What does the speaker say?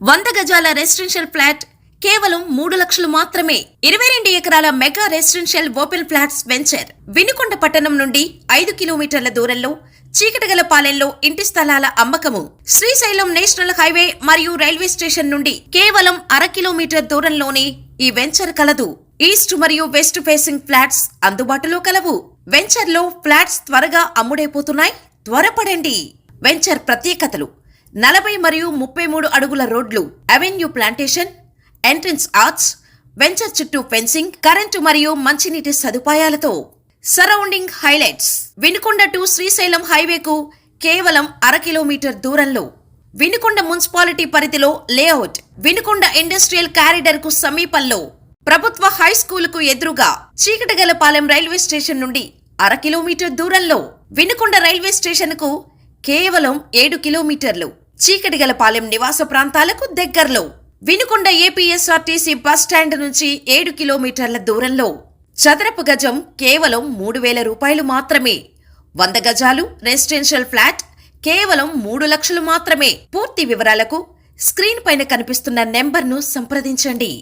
100 గజాల residential flat కేవలం 3 లక్షలు మాత్రమే. 22 ఎకరాల mega residential open flats venture Vinukonda పట్టణం నుండి 5 కిలోమీటర్ల దూరంలో చీకటిగలపాలెంలో ఇంటి స్థలాల అమ్మకము. శ్రీశైలం నేషనల్ హైవే మరియు రైల్వే స్టేషన్ నుండి కేవలం 1/2 కిలోమీటర్ దూరంలోనే ఈ వెంచర్ కలదు. ఈస్ట్ మరియు వెస్ట్ ఫేసింగ్ ఫ్లాట్స్ అందుబాటులో కలవు. వెంచర్ లో ఫ్లాట్స్ త్వరగా అమ్ముడైపోతున్నాయి. త్వరపడండి. వెంచర్ ప్రత్యేకతలు: 40 మరియు 33 అడుగుల రోడ్లు, avenue plantation, entrance arch, venture చుట్టూ ఫెన్సింగ్, కరెంటు మరియు మంచినీటి సదుపాయాలతో. Surrounding highlights: Vinukonda to Srisailam హైవేకు కేవలం 1/2 కిలోమీటర్ దూరంలో. వినుకొండ మున్సిపాలిటీ పరిధిలో లేఅవుట్. వినుకొండ ఇండస్ట్రియల్ కారిడార్ కు సమీపంలో. ప్రభుత్వ హై స్కూల్ కు ఎదురుగా. చీకటిగలపాలెం రైల్వే స్టేషన్ నుండి 1/2 కిలోమీటర్ దూరంలో. వినుకొండ రైల్వే స్టేషన్ కు కేవలం 7 కిలోమీటర్లు. చీకటిగలపాలెం నివాస ప్రాంతాలకు దగ్గరలో. వినుకొండ ఏపీఎస్ఆర్టీసీ బస్ స్టాండ్ నుంచి 7 కిలోమీటర్ల దూరంలో. చదరపు గజం కేవలం 3,000 రూపాయలు మాత్రమే. 100 గజాలు రెసిడెన్షియల్ ఫ్లాట్ కేవలం 3 లక్షలు మాత్రమే. పూర్తి వివరాలకు స్క్రీన్ పైన కనిపిస్తున్న నెంబర్ను సంప్రదించండి.